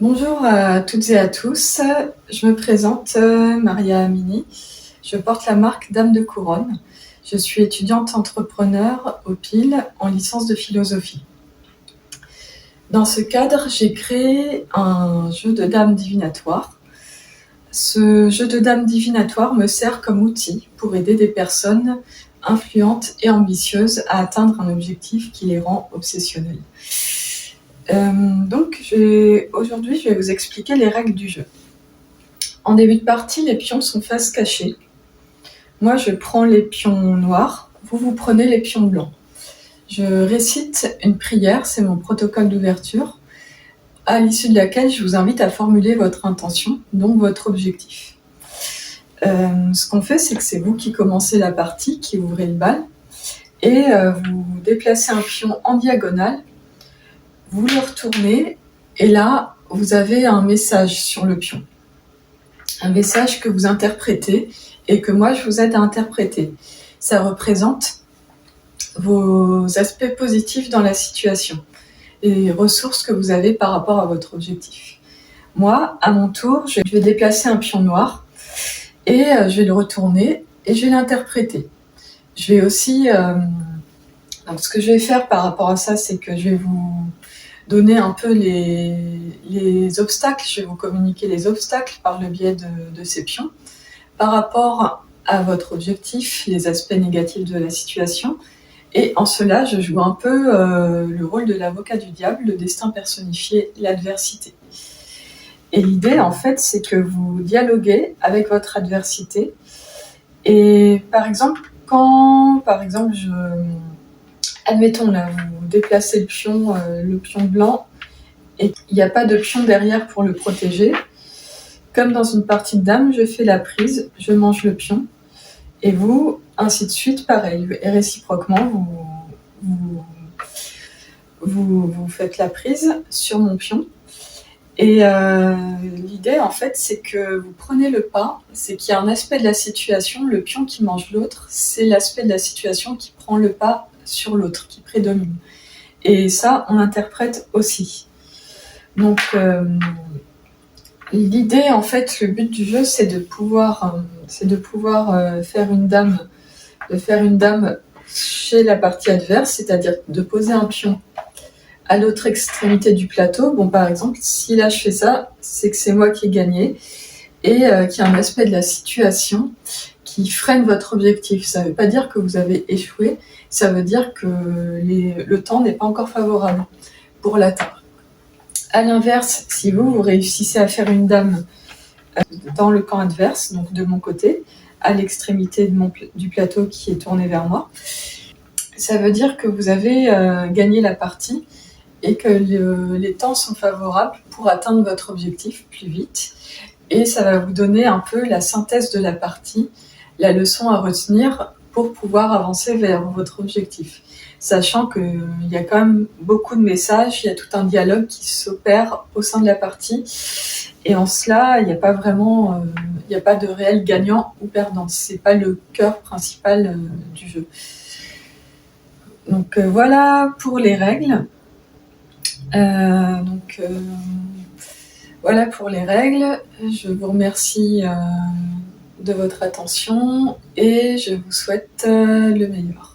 Bonjour à toutes et à tous, je me présente Maria Amini, je porte la marque Dame de Couronne. Je suis étudiante entrepreneur au PIL en licence de philosophie. Dans ce cadre, j'ai créé un jeu de dames divinatoire. Ce jeu de dames divinatoire me sert comme outil pour aider des personnes influentes et ambitieuses à atteindre un objectif qui les rend obsessionnelles. Aujourd'hui, je vais vous expliquer les règles du jeu. En début de partie, les pions sont face cachée. Moi, je prends les pions noirs, vous prenez les pions blancs. Je récite une prière, c'est mon protocole d'ouverture, à l'issue de laquelle je vous invite à formuler votre intention, donc votre objectif. Ce qu'on fait, c'est que c'est vous qui commencez la partie, qui ouvrez le bal, et vous déplacez un pion en diagonale, vous le retournez, et là, vous avez un message sur le pion. Un message que vous interprétez et que moi, je vous aide à interpréter. Ça représente vos aspects positifs dans la situation, les ressources que vous avez par rapport à votre objectif. Moi, à mon tour, je vais déplacer un pion noir et je vais le retourner et je vais l'interpréter. Je vais aussi... Donc, ce que je vais faire par rapport à ça, c'est que je vais vous donner un peu les obstacles, je vais vous communiquer les obstacles par le biais de ces pions, par rapport à votre objectif, les aspects négatifs de la situation, et en cela, je joue un peu le rôle de l'avocat du diable, le destin personnifié, l'adversité. Et l'idée, en fait, c'est que vous dialoguez avec votre adversité, et par exemple, admettons là, vous déplacez le pion blanc et il n'y a pas de pion derrière pour le protéger. Comme dans une partie de dame, je fais la prise, je mange le pion et vous, ainsi de suite, pareil. Et réciproquement, vous faites la prise sur mon pion. Et l'idée, en fait, c'est que vous prenez le pas, c'est qu'il y a un aspect de la situation, le pion qui mange l'autre, c'est l'aspect de la situation qui prend le pas sur l'autre, qui prédomine. Et ça, on l'interprète aussi. Donc, l'idée, en fait, le but du jeu, c'est de pouvoir faire une dame chez la partie adverse, c'est-à-dire de poser un pion à l'autre extrémité du plateau. Bon, par exemple, si là je fais ça, c'est que c'est moi qui ai gagné et qu'il y a un aspect de la situation qui freine votre objectif. Ça ne veut pas dire que vous avez échoué, ça veut dire que le temps n'est pas encore favorable pour l'atteindre. À l'inverse, si vous réussissez à faire une dame dans le camp adverse, donc de mon côté, à l'extrémité du plateau qui est tourné vers moi, ça veut dire que vous avez gagné la partie et que les temps sont favorables pour atteindre votre objectif plus vite. Et ça va vous donner un peu la synthèse de la partie, la leçon à retenir pour pouvoir avancer vers votre objectif. Sachant qu'il y a quand même beaucoup de messages, il y a tout un dialogue qui s'opère au sein de la partie. Et en cela, il n'y a pas vraiment, il n'y a pas de réel gagnant ou perdant. C'est pas le cœur principal du jeu. Donc voilà pour les règles. Voilà pour les règles. Je vous remercie de votre attention et je vous souhaite le meilleur.